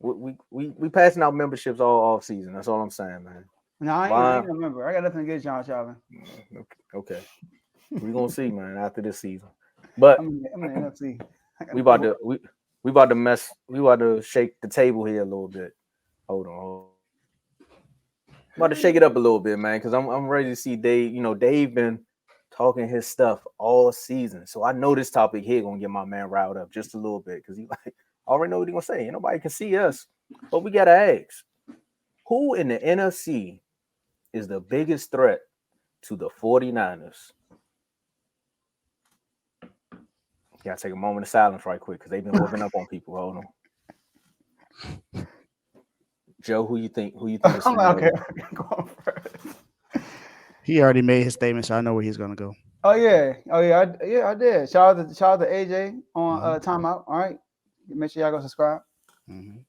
We passing out memberships all off season. That's all I'm saying, man. No, I ain't Why? a member. I got nothing against John Calvin. Okay, we gonna see, man, after this season. But I'm in the NFC. I got we nothing about against. to we about to mess. We about to shake the table here a little bit. Hold on. About to shake it up a little bit, man, because I'm ready to see Dave. You know, Dave been talking his stuff all season, so I know this topic here gonna get my man riled up just a little bit because he like I already know what he gonna say. Ain't nobody can see us, but we gotta ask who in the NFC is the biggest threat to the 49ers. Gotta take a moment of silence right quick because they've been whooping up on people. Hold on, Joe. Who you think? Who you think is I'm like, okay, scenario? go on first. He already made his statement, so I know where he's gonna go. I did. Shout out to AJ on Mm-hmm. timeout. All right, make sure y'all go subscribe. Mm-hmm.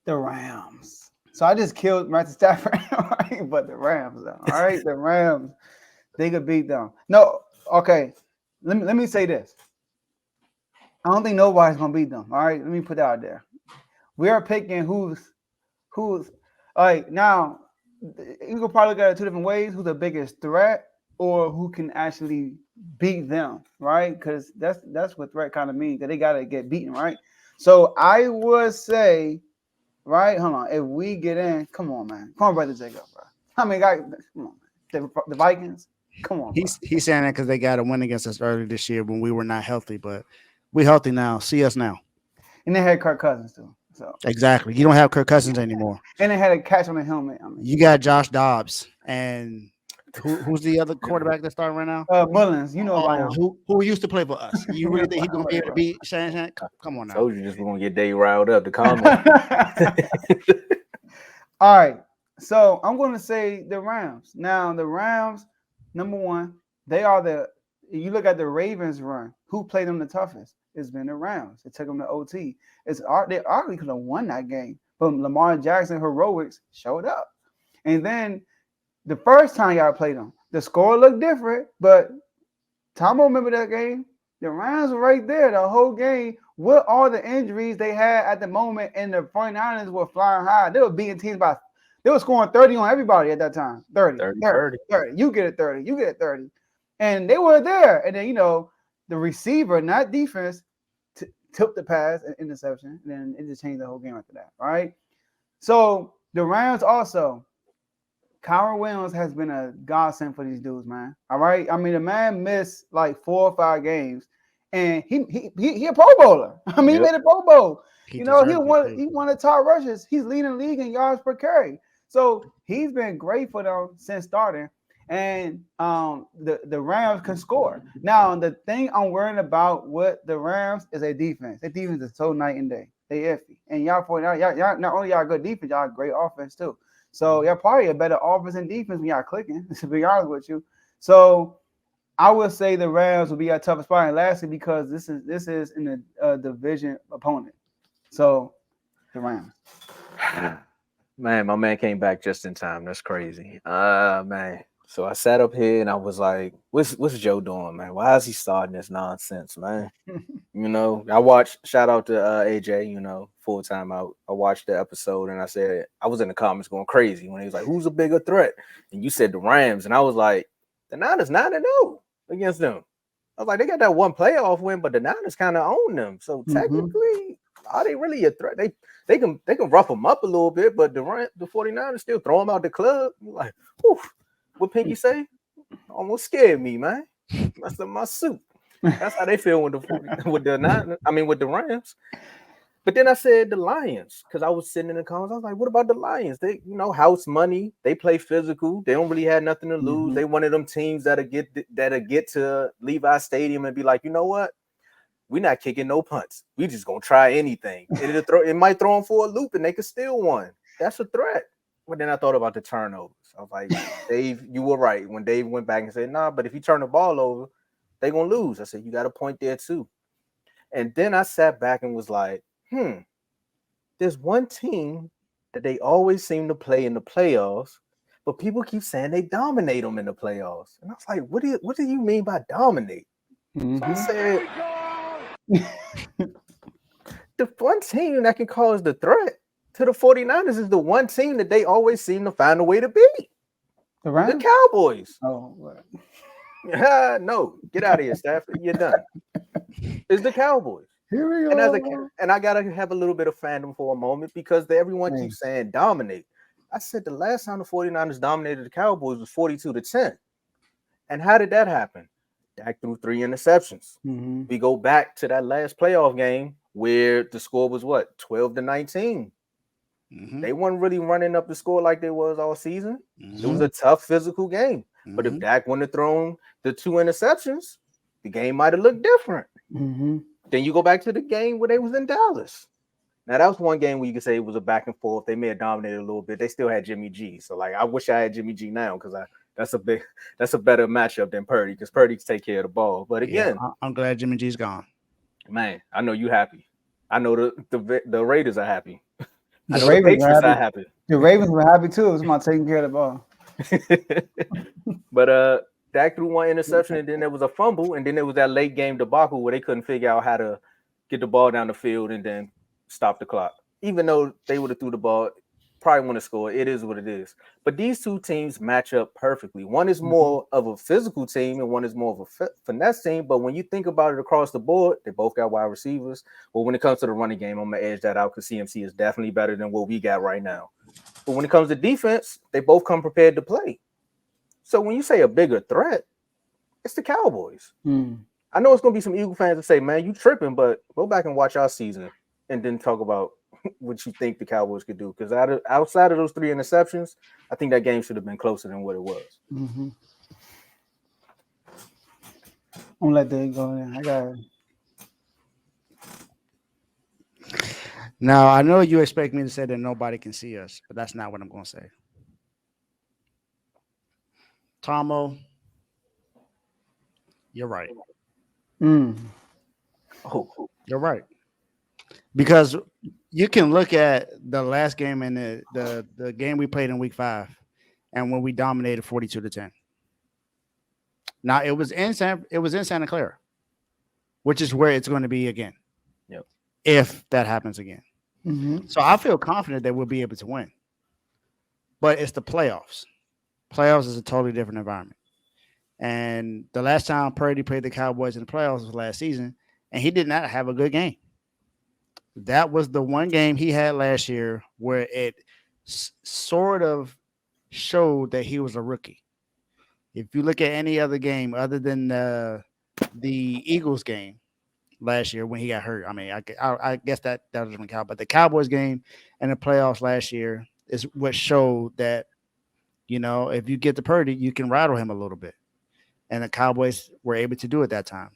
The Rams. So I just killed Matthew Stafford, right? But the Rams, though. All right, the Rams, they could beat them. No, okay. Let me say this. I don't think nobody's gonna beat them. All right, let me put that out there. We are picking who's all right now. You could probably look at it two different ways: who's the biggest threat, or who can actually beat them, right? Because that's what threat kind of means that they gotta get beaten, right? So I would say, right? Hold on, if we get in, come on, man, come on, brother Jacob, bro. I mean, guys, come on, man. The Vikings, come on, bro. He's saying that because they got a win against us early this year when we were not healthy, but we healthy now. See us now. And they had Kirk Cousins too, so Exactly. You don't have Kirk Cousins anymore. and they had a catch on the helmet. I mean, You got Josh Dobbs and who's the other quarterback that's starting right now? Mullins, you know about Oh, him. who used to play for us? You really think he's gonna be able to beat Shanahan? Come on now. Told you just we're gonna get Dave riled up. The comment. All right. So I'm going to say the Rams. Now, the Rams, number one, they are you look at the Ravens run, who played them the toughest? It's been the Rams. It took them to OT. They arguably could have won that game, but Lamar Jackson heroics showed up. And then the first time y'all played them, the score looked different, but Tom remember that game? The Rams were right there the whole game with all the injuries they had at the moment, and the 49ers were flying high. They were beating teams they were scoring 30 on everybody at that time. 30, 30, 30, 30. 30. You get it 30. You get it 30. And they were there. And then, the receiver, not defense, tipped the pass and interception. And then it just changed the whole game after that. All right. So the Rams also, Kyron Williams has been a godsend for these dudes, man. All right. I mean, the man missed like 4 or 5 games, and he a Pro Bowler. I mean, he Yep. made a Pro Bowl. He He deserves it won too. he won the top rushes. He's leading the league in yards per carry. So he's been great for them since starting. And the Rams can score. Now, the thing I'm worrying about with the Rams is their defense. Their defense is so night and day. They iffy. And y'all not only y'all good defense, y'all great offense too. So y'all probably a better offense and defense when y'all clicking, to be honest with you. So I would say the Rams will be our toughest spot. And lastly, because this is in the division opponent. So the Rams. Man, my man came back just in time. That's crazy. Man. So I sat up here and I was like, what's Joe doing, man? Why is he starting this nonsense, man? I watched, shout out to AJ, full time out. I watched the episode and I said, I was in the comments going crazy when he was like, who's a bigger threat? And you said the Rams. And I was like, the Niners 9-0 against them. I was like, they got that one playoff win, but the Niners kind of own them. So technically, are they really a threat? They can rough them up a little bit, but the 49ers still throw them out the club. You're like, whew, what Pinky say? Almost scared me, man. Messed up my suit. That's how they feel with the Rams. But then I said the Lions because I was sitting in the comments. I was like, what about the Lions? They, house money. They play physical. They don't really have nothing to lose. They one of them teams that'll get to Levi Stadium and be like, you know what? We're not kicking no punts. We just gonna try anything. It might throw them for a loop and they could steal one. That's a threat. But then I thought about the turnovers. I was like, Dave, you were right. When Dave went back and said, nah, but if you turn the ball over, they're gonna lose. I said, you got a point there too. And then I sat back and was like, there's one team that they always seem to play in the playoffs, but people keep saying they dominate them in the playoffs. And I was like, what do you mean by dominate? So I said, the one team that can cause the threat to the 49ers is the one team that they always seem to find a way to beat. The The Rams? Cowboys. Oh, what? No, get out of here, Stafford. You're done. It's the Cowboys. Here we And go. and I gotta have a little bit of fandom for a moment because everyone Hey. keeps saying dominate. I said the last time the 49ers dominated the Cowboys was 42-10. And how did that happen? Dak threw 3 interceptions. Mm-hmm. We go back to that last playoff game where the score was what, 12-19. Mm-hmm. They weren't really running up the score like they was all season. Mm-hmm. It was a tough physical game. But if Dak wouldn't have thrown the 2 interceptions, the game might have looked different. Mm-hmm. Then you go back to the game where they was in Dallas. Now that was one game where you could say it was a back and forth. They may have dominated a little bit. They still had Jimmy G. So like I wish I had Jimmy G now because that's a better matchup than Purdy because Purdy can take care of the ball. But again, I'm glad Jimmy G's gone. Man, I know you happy. I know the Raiders are happy. The Ravens Patriots were are happy. happy. The Ravens were happy too. It was my taking care of the ball. But Dak threw 1 interception, and then there was a fumble, and then there was that late game debacle where they couldn't figure out how to get the ball down the field and then stop the clock. Even though they would have threw the ball, probably want to score. It is what it is. But these two teams match up perfectly. One is more of a physical team, and one is more of a finesse team. But when you think about it across the board, they both got wide receivers. But when it comes to the running game, I'm gonna edge that out because CMC is definitely better than what we got right now. But when it comes to defense, they both come prepared to play. So when you say a bigger threat, it's the Cowboys. I know it's gonna be some Eagle fans that say, "Man, you tripping," but go back and watch our season and then talk about what you think the Cowboys could do. Because outside of those 3 interceptions, I think that game should have been closer than what it was. Mm-hmm. I'm gonna let that go in. I got it. Now I know you expect me to say that nobody can see us, but that's not what I'm gonna say. Tomo, you're right. Oh, You're right. Because you can look at the last game and the game we played in week 5 and when we dominated 42-10. Now it was in Santa Clara, which is where it's going to be again. Yep. If that happens again. Mm-hmm. So I feel confident that we'll be able to win. But it's the playoffs. Playoffs is a totally different environment. And the last time Purdy played the Cowboys in the playoffs was last season, and he did not have a good game. That was the one game he had last year where it sort of showed that he was a rookie. If you look at any other game other than the Eagles game last year when he got hurt, I mean, I guess that doesn't count. But the Cowboys game and the playoffs last year is what showed that, you know, if you get to Purdy, you can rattle him a little bit. And the Cowboys were able to do it that time.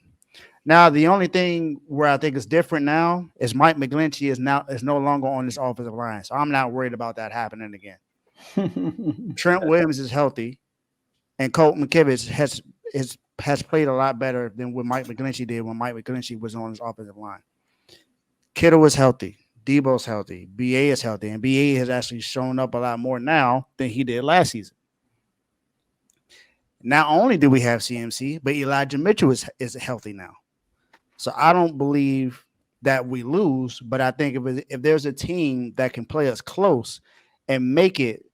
Now, the only thing where I think is different now is Mike McGlinchey is no longer on this offensive line. So I'm not worried about that happening again. Trent Williams is healthy, and Colt McKivitz has played a lot better than what Mike McGlinchey did when Mike McGlinchey was on his offensive line. Kittle is healthy. Debo's healthy. BA is healthy. And BA has actually shown up a lot more now than he did last season. Not only do we have CMC, but Elijah Mitchell is healthy now. So I don't believe that we lose, but I think if there's a team that can play us close and make it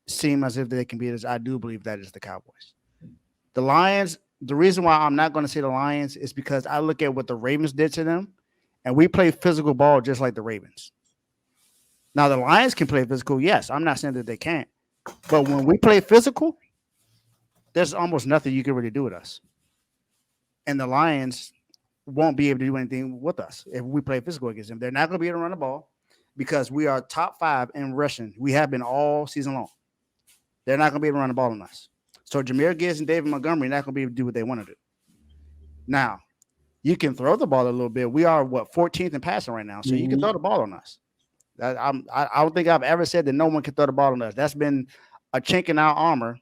seem as if they can beat us, I do believe that is the Cowboys. The Lions, the reason why I'm not going to say the Lions is because I look at what the Ravens did to them, and we play physical ball just like the Ravens. Now, the Lions can play physical, yes. I'm not saying that they can't. But when we play physical, there's almost nothing you can really do with us. And the Lions won't be able to do anything with us if we play physical against them. They're not going to be able to run the ball because we are top 5 in rushing. We have been all season long. They're not going to be able to run the ball on us. So Jahmyr Gibbs and David Montgomery are not going to be able to do what they want to do. Now, you can throw the ball a little bit. We are, 14th in passing right now. So you can throw the ball on us. I don't think I've ever said that no one can throw the ball on us. That's been a chink in our armor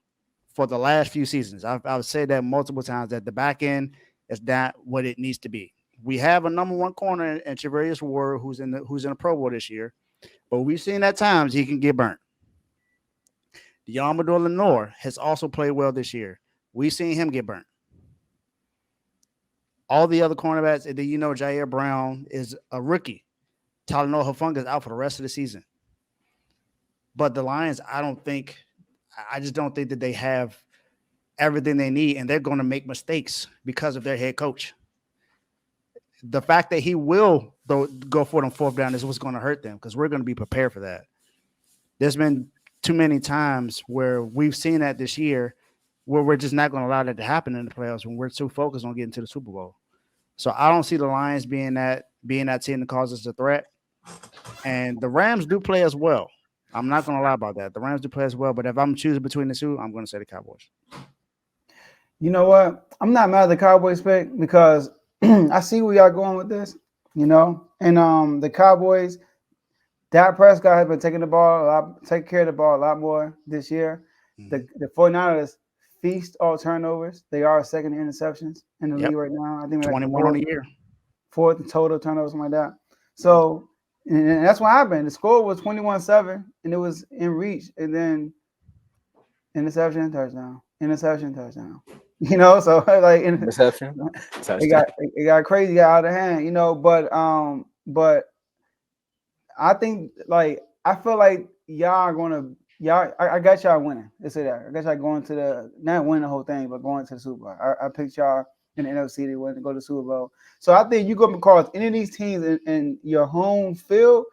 for the last few seasons. I've said that multiple times, that the back end is not what it needs to be. We have a number 1 corner in Charvarius Ward who's in the Pro Bowl this year, but we've seen at times he can get burnt. Deommodore Lenoir has also played well this year. We've seen him get burnt. all the other cornerbacks, and then Jair Brown is a rookie. Talanoa Hufanga is out for the rest of the season. But the Lions, I just don't think that they have everything they need, and they're going to make mistakes because of their head coach. The fact that he will go for it on fourth down is what's going to hurt them because we're going to be prepared for that. There's been too many times where we've seen that this year where we're just not going to allow that to happen in the playoffs when we're too focused on getting to the Super Bowl. So I don't see the Lions being that team that causes a threat. And the Rams do play as well. I'm not going to lie about that. The Rams do play as well. But if I'm choosing between the two, I'm going to say the Cowboys. You know what? I'm not mad at the Cowboys pick because I see where y'all going with this, and the Cowboys, Dak Prescott has been taking care of the ball a lot more this year. Mm-hmm. The 49ers feast all turnovers. They are second in interceptions in the league right now. I think 21 on the year. Fourth total turnovers, something like that. So, and that's what happened. The score was 21-7, and it was in reach. And then interception, touchdown. So like interception. It got crazy, got out of hand, but I think I feel like y'all are gonna I got y'all winning. Let's say that. I got y'all going to not win the whole thing, but going to the Super Bowl. I picked y'all in the NFC to win to go to the Super Bowl. So I think you go across any of these teams in your home field,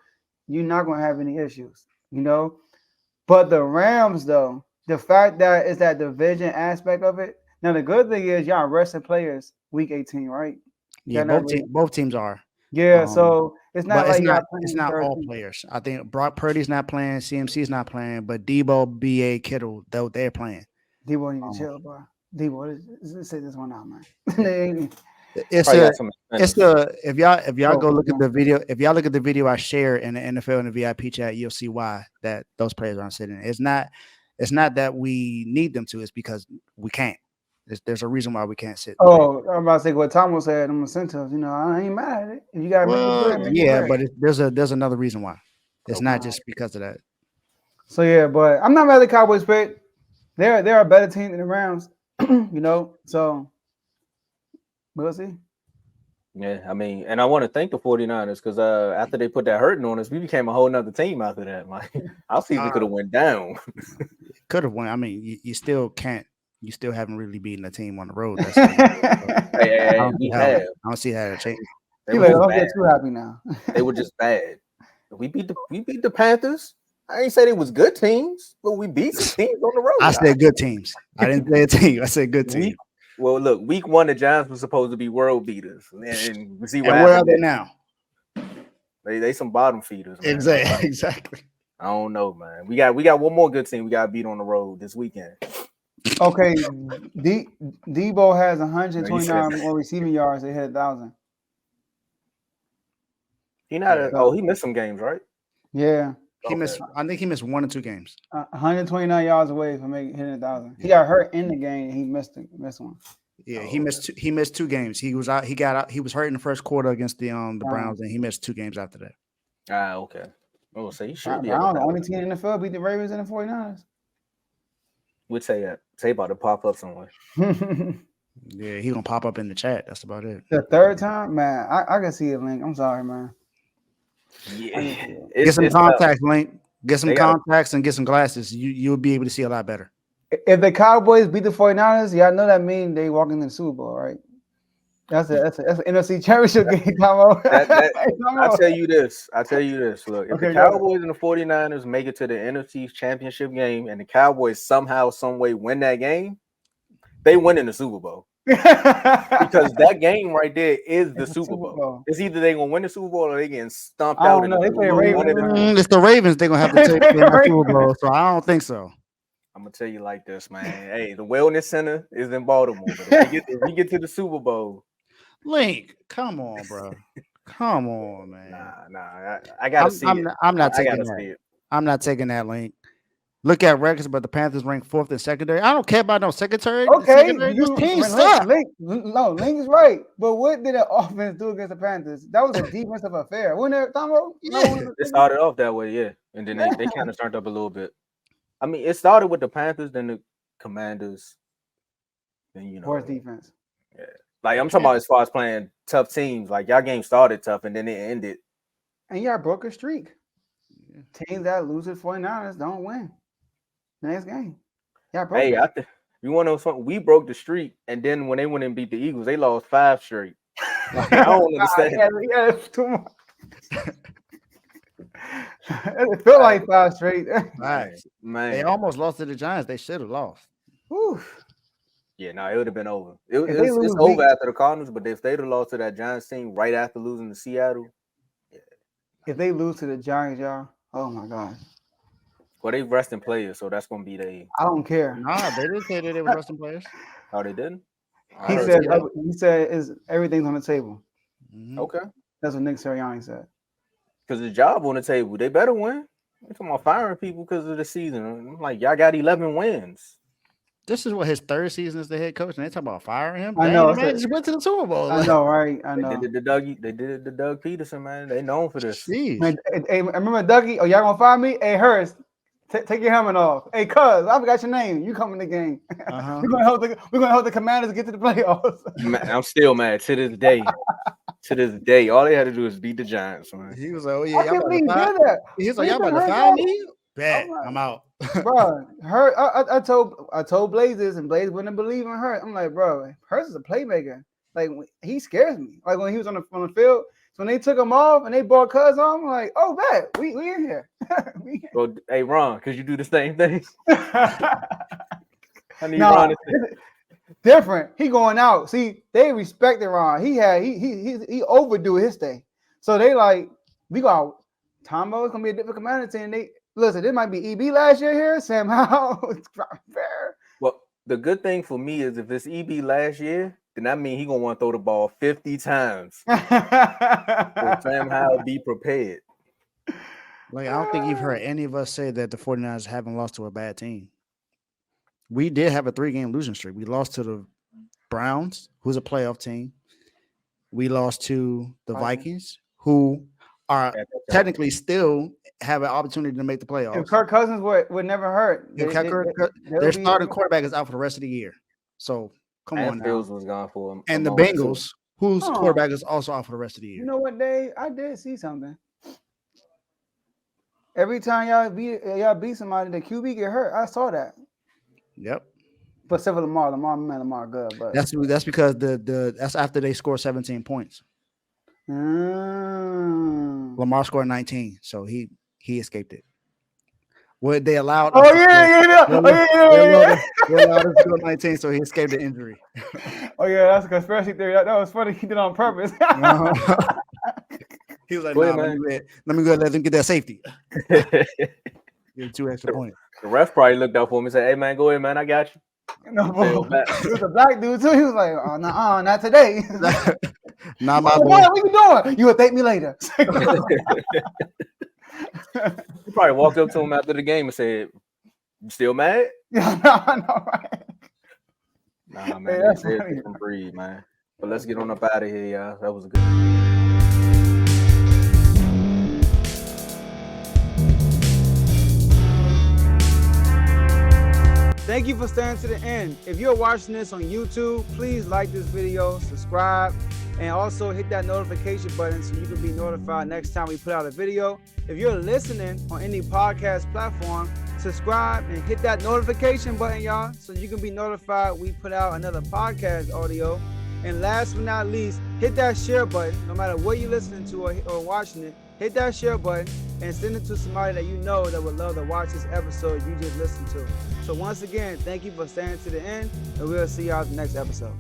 you're not gonna have any issues, But the Rams, though, the fact that it's that division aspect of it. Now the good thing is y'all resting players week 18, right? Yeah, both teams are. Yeah, so it's not like it's not all players. I think Brock Purdy's not playing, CMC's not playing, but Debo, BA, Kittle, they're playing. Debo need to chill, bro. Debo, let's say this one out, man. If y'all go look at the video, if y'all look at the video I share in the NFL and the VIP chat, you'll see why that those players aren't sitting. It's not that we need them to, it's because we can't. There's a reason why we can't sit. Oh, I'm about to say what Tomo said. I'm incentives. I ain't mad at it. If you got but there's another reson why. It's not just because of that. So yeah, but I'm not mad at the Cowboys pick. They're a better team than the Rams. So we'll see. Yeah, I mean, and I want to thank the 49ers because after they put that hurting on us, we became a whole nother team after that. Like, our season could have went down. Could have went. I mean, you still can't. You still haven't really beaten a team on the road. I don't see how it changed. Don't get too happy now. They were just bad. We beat the Panthers. I ain't say they was good teams, but we beat some teams on the road. I said good teams. I didn't say a team. I said good teams. Well, look, week 1, the Giants were supposed to be world beaters, and we see what where are they now? They some bottom feeders. Man. Exactly. I don't know, man. We got one more good team we got to beat on the road this weekend. Okay, Debo has 129 more receiving yards. They hit 1,000. He missed some games, right? Yeah, he missed. I think he missed 1 or 2 games. 129 yards away from hitting 1,000. He got hurt in the game. And he missed one. Yeah, he missed 2 games. He was out. He got out. He was hurt in the first quarter against the Browns, and he missed 2 games after that. Okay. Oh, so he should be. The only team in the NFL beat the Ravens and the 49ers. We'd say that. Say about to pop up somewhere. Yeah, he gonna pop up in the chat. That's about it. The third time, man, I can see it, Link. I'm sorry, man. Yeah, get some contacts, Link. Get some contacts and get some glasses. You'll be able to see a lot better. If the Cowboys beat the 49ers, y'all know that means they walk into the Super Bowl, right? That's an NFC Championship game, Tomo. I'll tell you this. Look, if the Cowboys and the 49ers make it to the NFC Championship game and the Cowboys somehow, some way win that game, they win in the Super Bowl. Because that game right there is the Super Bowl. It's either they're gonna win the Super Bowl or they getting stomped out. They play Ravens. It's the Ravens. They're gonna have to take the Super Bowl. So I don't think so. I'm gonna tell you like this, man. Hey, the Wellness Center is in Baltimore. But if we get to the Super Bowl, Link, come on, bro. Come on, man. Nah. I gotta see it. I'm not taking that. I'm not taking that, Link. Look at records, but the Panthers ranked 4th in secondary. I don't care about no secondary. Okay, this team sucks. Link is right. But what did the offense do against the Panthers? That was a defensive affair. Wasn't it, Tomo? Yeah. It started off that way, yeah. And then they kind of turned up a little bit. I mean, it started with the Panthers, then the Commanders, then worst defense. Yeah. Like I'm talking about as far as playing tough teams. Like y'all game started tough and then it ended. And y'all broke a streak. Teams that lose to 49ers don't win next game. Y'all broke Hey, it. you want to know something? We broke the streak, and then when they went and beat the Eagles, they lost 5 straight. Like, I don't understand. Yeah, too much. It felt like 5 straight. Facts. Man. They almost lost to the Giants. They should have lost. Oof. Yeah, no, it would have been over. It's lose, over after the Cardinals, but if they'd have lost to that Giants team right after losing to Seattle, if they lose to the Giants, y'all, oh my God. well, they resting players, so that's gonna be I don't care. Nah, they didn't say that they were resting players. Oh, they didn't? He said is everything's on the table. Mhm. Okay. That's what Nick Sirianni said. Because the job on the table, they better win. They're talking about firing people because of the season. I'm like, y'all got 11 wins. This is what his third season as the head coach, and they talking about firing him. I Dang, know, the man just went to the Super Bowl. I know, right? I They know. did it to Doug Peterson, man. They known for this. Jeez. Man, hey, remember Dougie? Oh, y'all gonna fire me? Hey, Hurst, take your helmet off. Hey, Cuz, I forgot your name. You come in the game. Uh-huh. We're gonna help the Commanders get to the playoffs. Man, I'm still mad to this day. To this day, all they had to do is beat the Giants, man. He was like, "Oh I yeah, y'all can't about believe to he fire." did that. He's like, "Y'all Listen, about to Hurst, fire yo. me? Bet like, I'm out." Bro, I told Blaze this, and Blaze wouldn't believe in her. I'm like, bro, Hurst is a playmaker. Like he scares me. Like when he was on the field, so when they took him off and they brought Cuz on, I'm like, oh, bet we in here. Well, hey Ron, could you do the same thing? I need No, Ron to different. He going out. See, they respected Ron. He overdo his thing. So they like, we got Tomo. It's gonna be a different commander team. They listen. It might be EB last year here. Sam Howell. It's fair. Well, the good thing for me is if it's EB last year, then that means he gonna want to throw the ball 50 times. So Sam Howell be prepared. Like, I don't think you've heard any of us say that the 49ers haven't lost to a bad team. We did have a 3-game losing streak. We lost to the Browns, who's a playoff team. We lost to the Vikings, who are technically still have an opportunity to make the playoffs. If Kirk Cousins would never hurt, Their starting quarterback is out for the rest of the year. So come on now. Fields was gone for him. And the Bengals, whose quarterback is also out for the rest of the year. You know what, Dave? I did see something. Every time y'all beat somebody, the QB get hurt. I saw that. Yep. But except for Lamar good. But that's because that's after they score 17 points. Lamar scored 19, so he escaped it. What they allowed? Oh yeah. They allowed him to score 19, so he escaped the injury. Oh yeah, that's a conspiracy theory. That was funny. He did it on purpose. He was like, "Nah, let me go let them get that safety." Get 2 extra points. The ref probably looked up for him and said, "Hey man, go ahead, man. I got you." No, it was a black dude too. He was like, "Oh, no, not today." Not my boy. What you doing? You will thank me later. He probably walked up to him after the game and said, "You still mad?" Yeah, no, right? Nah, man, that's a different breed, man. But let's get on up out of here, y'all. That was good. Thank you for staying to the end. If you're watching this on YouTube, please like this video, subscribe, and also hit that notification button so you can be notified next time we put out a video. If you're listening on any podcast platform, subscribe and hit that notification button, y'all, so you can be notified we put out another podcast audio. And last but not least, hit that share button. No matter what you're listening to or watching it, hit that share button and send it to somebody that you know that would love to watch this episode you just listened to. So once again, thank you for staying to the end, and we'll see y'all in the next episode.